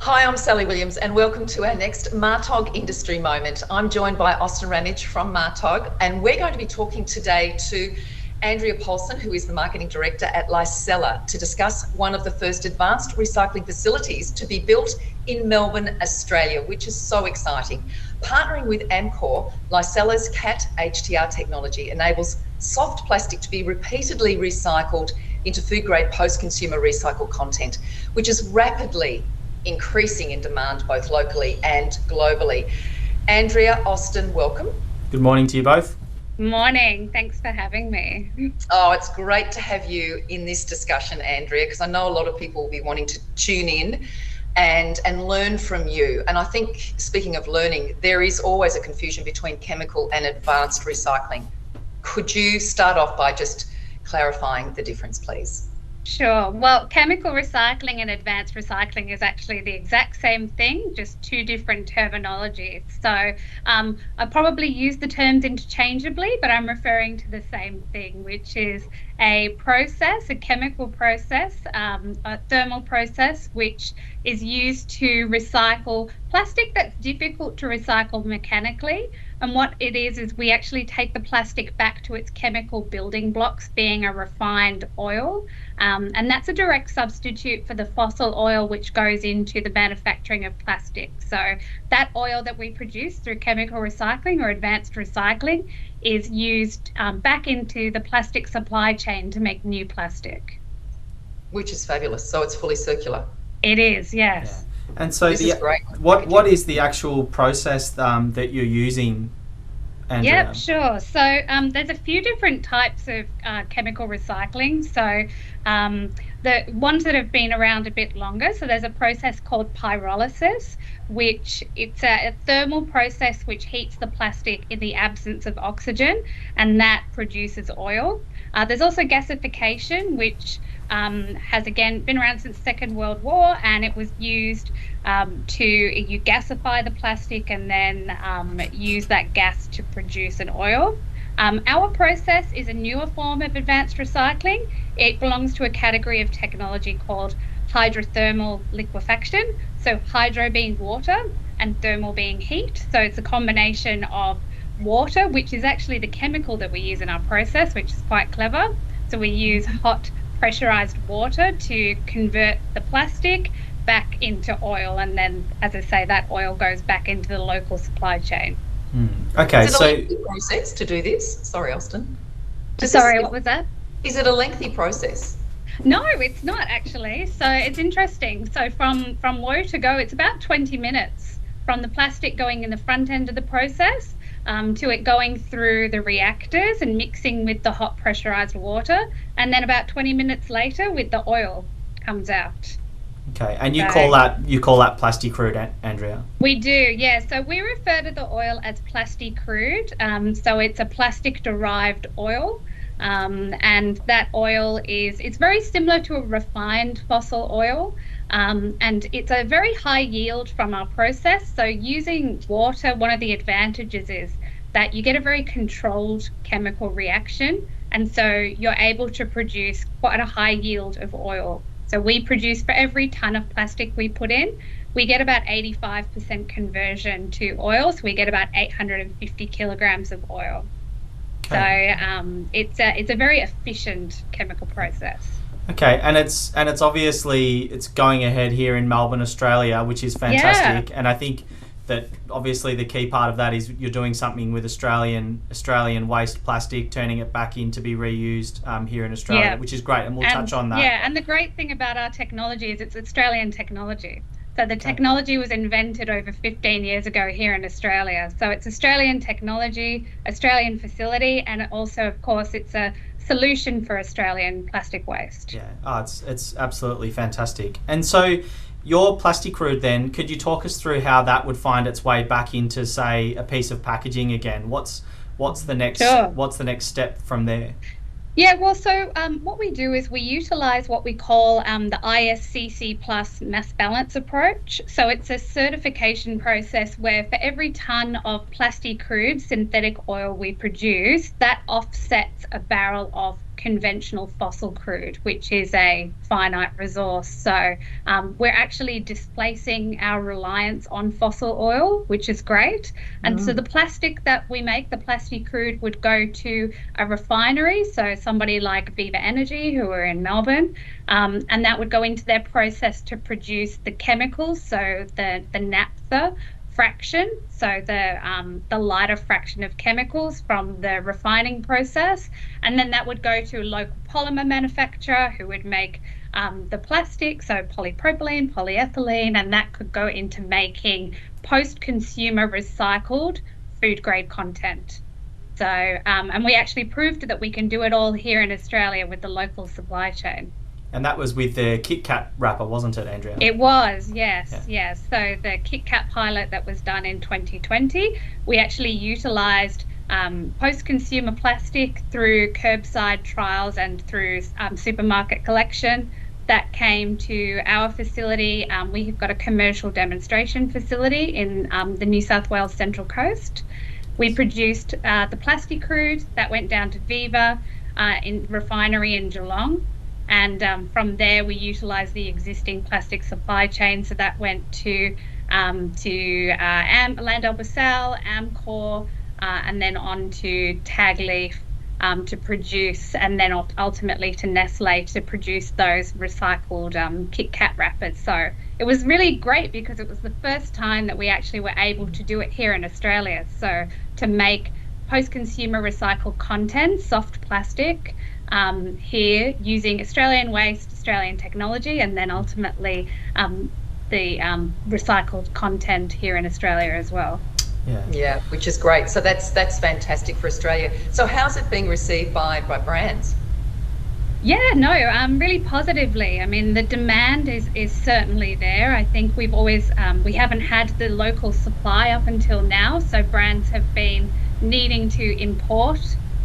Hi, I'm Sally Williams and welcome to our next Martogg Industry Moment. I'm joined by Austen from Martogg, and we're going to be talking today to Andrea Polson, who is the Marketing Director at Licella, to discuss one of the first advanced recycling facilities to be built in Melbourne, Australia, which is so exciting. Partnering with Amcor, Licella's CAT HTR technology enables soft plastic to be repeatedly recycled into food-grade post-consumer recycled content, which is rapidly increasing in demand both locally and globally. Andrea, Austen, welcome. Good morning to you both. Morning. Thanks for having me. Oh, it's great to have you in this discussion, Andrea, because I know a lot of people will be wanting to tune in and learn from you. And I think, speaking of learning, there is always a confusion between chemical and advanced recycling. Could you start off by just clarifying the difference, please? Sure. Well, chemical recycling and advanced recycling is actually the exact same thing, just two different terminologies. So I probably use the terms interchangeably, but I'm referring to the same thing, which is a process, a chemical process, a thermal process, which is used to recycle plastic that's difficult to recycle mechanically. And what it is we actually take the plastic back to its chemical building blocks, being a refined oil. And that's a direct substitute for the fossil oil which goes into the manufacturing of plastic. So that oil that we produce through chemical recycling or advanced recycling is used back into the plastic supply chain to make new plastic. Which is fabulous. So it's fully circular. It is, yes. Yeah. And so this is great. What is the actual process that you're using, Andrea? Yep, sure. So there's a few different types of chemical recycling. So the ones that have been around a bit longer, so there's a process called pyrolysis, which it's a thermal process which heats the plastic in the absence of oxygen, and that produces oil. There's also gasification, which has again been around since the Second World War, and it was used you gasify the plastic and then use that gas to produce an oil. Our process is a newer form of advanced recycling. It belongs to a category of technology called hydrothermal liquefaction. So hydro being water and thermal being heat. So it's a combination of water, which is actually the chemical that we use in our process, which is quite clever. So we use hot pressurized water to convert the plastic back into oil, and then, as I say, that oil goes back into the local supply chain. Okay, is it a lengthy process to do this? Sorry, Austen. What was that? Is it a lengthy process? No, it's not actually. So it's interesting. So from woe to go, it's about 20 minutes from the plastic going in the front end of the process to it going through the reactors and mixing with the hot pressurized water, and then about 20 minutes later with the oil comes out. Okay, and you call that plasticrude, Andrea? We do, yeah. So we refer to the oil as plasticrude. So it's a plastic-derived oil, and that oil it's very similar to a refined fossil oil, and it's a very high yield from our process. So using water, one of the advantages is that you get a very controlled chemical reaction, and so you're able to produce quite a high yield of oil. So we produce, for every ton of plastic we put in, we get about 85% conversion to oil. So we get about 850 kilograms of oil. Okay. So it's a very efficient chemical process. Okay, and it's obviously it's going ahead here in Melbourne, Australia, which is fantastic. Yeah. And I think that obviously the key part of that is you're doing something with Australian waste plastic, turning it back in to be reused here in Australia, which is great, and we'll touch on that. Yeah, and the great thing about our technology is it's Australian technology. So the technology was invented over 15 years ago here in Australia. So it's Australian technology, Australian facility, and also, of course, it's a solution for Australian plastic waste. Yeah, it's absolutely fantastic. And so your plasticrude then, could you talk us through how that would find its way back into, say, a piece of packaging again? What's the next step from there? Yeah, well, so what we do is we utilize what we call the ISCC Plus mass balance approach. So it's a certification process where for every ton of plasticrude synthetic oil we produce, that offsets a barrel of conventional fossil crude, which is a finite resource. So we're actually displacing our reliance on fossil oil, which is great. And so the plastic that we make, the plastic crude, would go to a refinery, so somebody like Viva Energy, who are in Melbourne, and that would go into their process to produce the chemicals, so the naphtha fraction, so the lighter fraction of chemicals from the refining process, and then that would go to a local polymer manufacturer who would make the plastic, so polypropylene, polyethylene, and that could go into making post-consumer recycled food grade content. So, and we actually proved that we can do it all here in Australia with the local supply chain. And that was with the Kit Kat wrapper, wasn't it, Andrea? It was, yes, yes. So the Kit Kat pilot that was done in 2020, we actually utilised post-consumer plastic through curbside trials and through supermarket collection. That came to our facility. We have got a commercial demonstration facility in the New South Wales Central Coast. We produced the plastic crude that went down to Viva in refinery in Geelong. And from there, we utilised the existing plastic supply chain. So that went to LyondellBasell, Amcor, and then on to Tagleaf to produce, and then ultimately to Nestle to produce those recycled Kit Kat wrappers. So it was really great because it was the first time that we actually were able to do it here in Australia. So to make post-consumer recycled content, soft plastic, here using Australian waste, Australian technology, and then ultimately the recycled content here in Australia as well. Yeah, which is great. So that's fantastic for Australia. So how's it being received by brands? Yeah, no, really positively. I mean, the demand is certainly there. I think we've always we haven't had the local supply up until now, so brands have been needing to import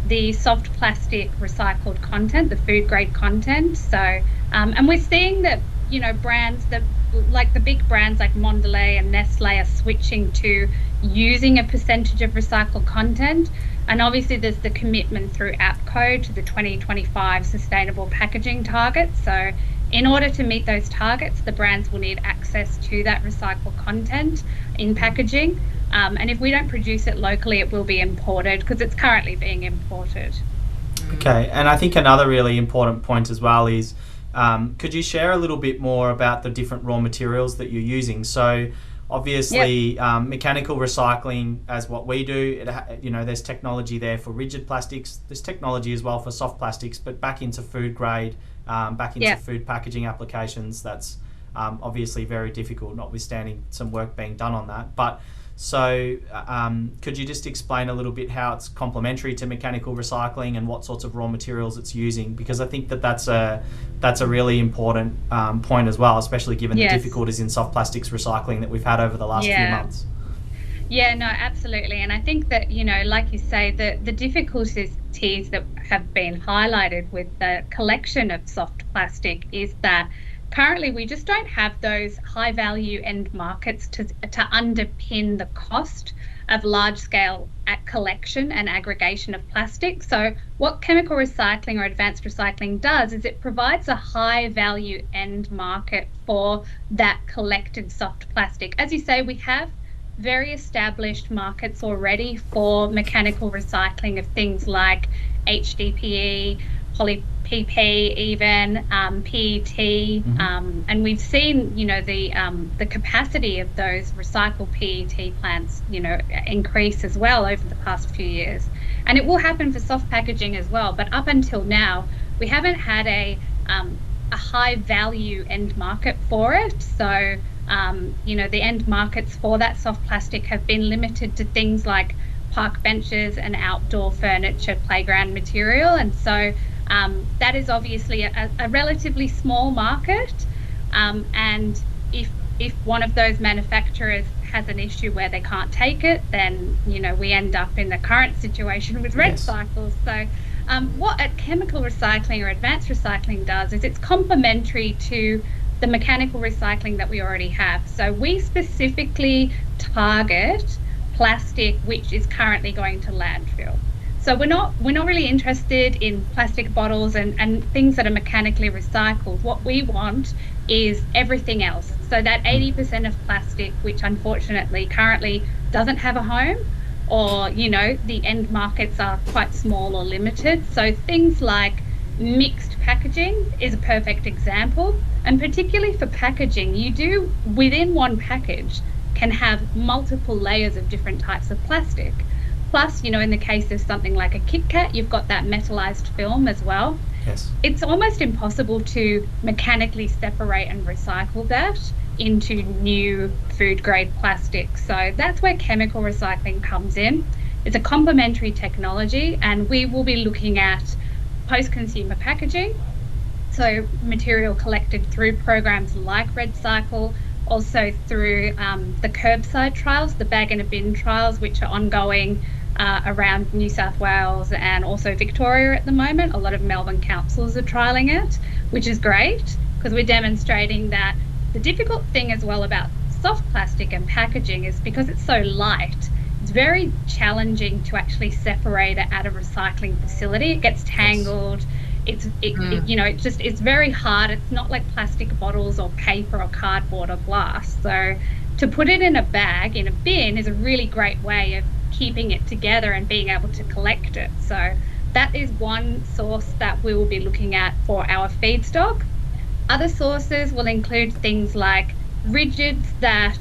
the soft plastic recycled content, the food grade content. So and we're seeing that, you know, brands that like the big brands like Mondelez and Nestle are switching to using a percentage of recycled content. And obviously there's the commitment through APCO to the 2025 sustainable packaging targets. So in order to meet those targets, the brands will need access to that recycled content in packaging. And if we don't produce it locally, it will be imported because it's currently being imported. Okay, and I think another really important point as well is, could you share a little bit more about the different raw materials that you're using? So obviously, mechanical recycling, as what we do, there's technology there for rigid plastics. There's technology as well for soft plastics, but back into food grade, back into food packaging applications, that's obviously very difficult, notwithstanding some work being done on that. But so could you just explain a little bit how it's complementary to mechanical recycling and what sorts of raw materials it's using? Because I think that's a really important point as well, especially given the difficulties in soft plastics recycling that we've had over the last few months. Yeah, no, absolutely. And I think that, you know, like you say, the difficulties that have been highlighted with the collection of soft plastic is that currently we just don't have those high value end markets to underpin the cost of large scale collection and aggregation of plastic. So what chemical recycling or advanced recycling does is it provides a high value end market for that collected soft plastic. As you say, we have very established markets already for mechanical recycling of things like HDPE, poly PP, even PET, and we've seen, you know, the capacity of those recycled PET plants, you know, increase as well over the past few years, and it will happen for soft packaging as well. But up until now, we haven't had a high value end market for it. So, you know, the end markets for that soft plastic have been limited to things like park benches and outdoor furniture, playground material, and so that is obviously a relatively small market, and if one of those manufacturers has an issue where they can't take it, then, you know, we end up in the current situation with red cycles. So what a chemical recycling or advanced recycling does is it's complementary to the mechanical recycling that we already have. So we specifically target plastic which is currently going to landfill. So we're not really interested in plastic bottles and things that are mechanically recycled. What we want is everything else. So that 80% of plastic, which unfortunately currently doesn't have a home, or, the end markets are quite small or limited. So things like mixed packaging is a perfect example. And particularly for packaging, you do within one package can have multiple layers of different types of plastic. Plus, in the case of something like a Kit Kat, you've got that metallized film as well. Yes. It's almost impossible to mechanically separate and recycle that into new food grade plastic. So that's where chemical recycling comes in. It's a complementary technology, and we will be looking at post-consumer packaging, so material collected through programs like Red Cycle, also through the curbside trials, the bag in a bin trials, which are ongoing around New South Wales and also Victoria at the moment. A lot of Melbourne councils are trialling it, which is great, because we're demonstrating that the difficult thing as well about soft plastic and packaging is because it's so light, it's very challenging to actually separate it at a recycling facility. It gets tangled. It's very hard. It's not like plastic bottles or paper or cardboard or glass. So to put it in a bag, in a bin, is a really great way of keeping it together and being able to collect it. So that is one source that we will be looking at for our feedstock. Other sources will include things like rigids that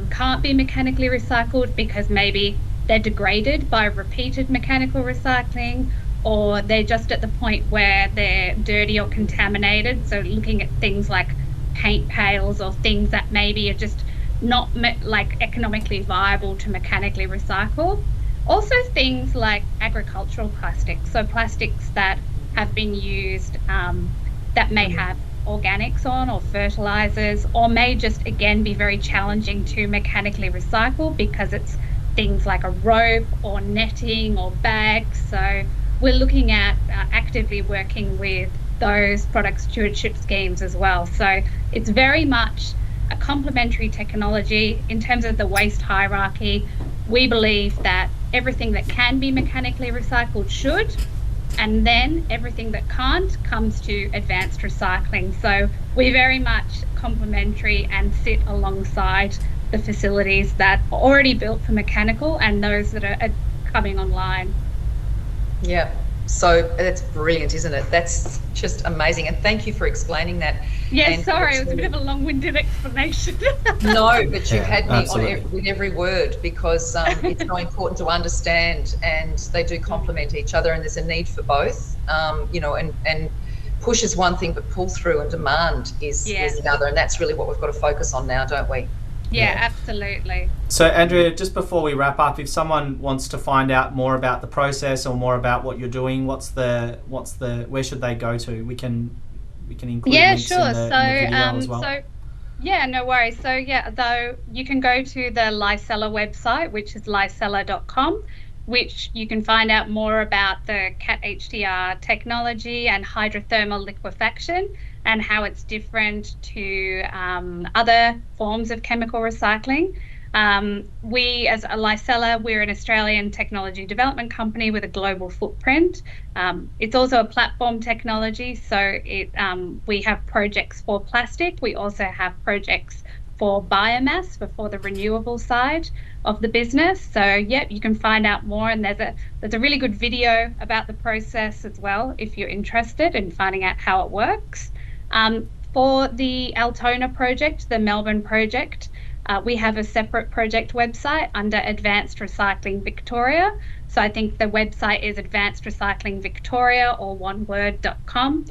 can't be mechanically recycled because maybe they're degraded by repeated mechanical recycling, or they're just at the point where they're dirty or contaminated. So looking at things like paint pails or things that maybe are just not economically viable to mechanically recycle. Also things like agricultural plastics, so plastics that have been used that may have organics on or fertilizers, or may just again be very challenging to mechanically recycle because it's things like a rope or netting or bags. So we're looking at actively working with those product stewardship schemes as well. So it's very much a complementary technology. In terms of the waste hierarchy, we believe that everything that can be mechanically recycled should, and then everything that can't comes to advanced recycling. So we're very much complementary and sit alongside the facilities that are already built for mechanical and those that are coming online. Yeah, so that's brilliant, isn't it? That's just amazing, and thank you for explaining that. Yeah, sorry, it was a bit of a long-winded explanation. No, but you've had me absolutely. with every word, because it's so important to understand, and they do complement each other, and there's a need for both. And push is one thing, but pull through and demand is another, and that's really what we've got to focus on now, don't we? Yeah, absolutely. So Andrea, just before we wrap up, if someone wants to find out more about the process or more about what you're doing, where should they go to? We can include links in the video as well. So yeah, no worries. So though you can go to the Licella website, which is licella.com, which you can find out more about the CAT HDR technology and hydrothermal liquefaction and how it's different to other forms of chemical recycling. We, as a Licella, we're an Australian technology development company with a global footprint. It's also a platform technology, so we have projects for plastic. We also have projects for biomass, for the renewable side of the business. So you can find out more, and there's a really good video about the process as well if you're interested in finding out how it works. For the Altona project, the Melbourne project, we have a separate project website under Advanced Recycling Victoria. So I think the website is Advanced Recycling Victoria, or oneword.com.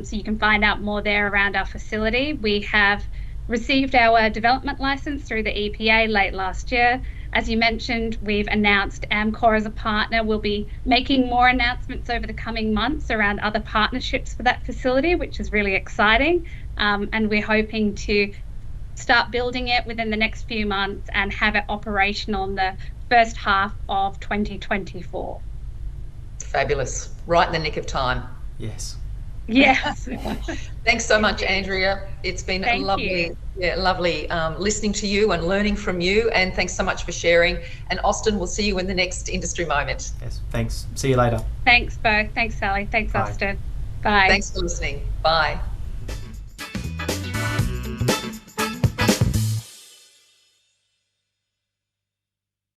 So you can find out more there around our facility. We have received our development license through the EPA late last year. As you mentioned, we've announced Amcor as a partner. We'll be making more announcements over the coming months around other partnerships for that facility, which is really exciting. And we're hoping to start building it within the next few months and have it operational in the first half of 2024. Fabulous. Right in the nick of time. Yes. Yes. Thanks so much, Andrea. It's been Thank you. lovely listening to you and learning from you. And thanks so much for sharing. And Austen, we'll see you in the next industry moment. Yes, thanks. See you later. Thanks both. Thanks, Sally. Thanks, Bye. Austen. Bye. Thanks for listening. Bye.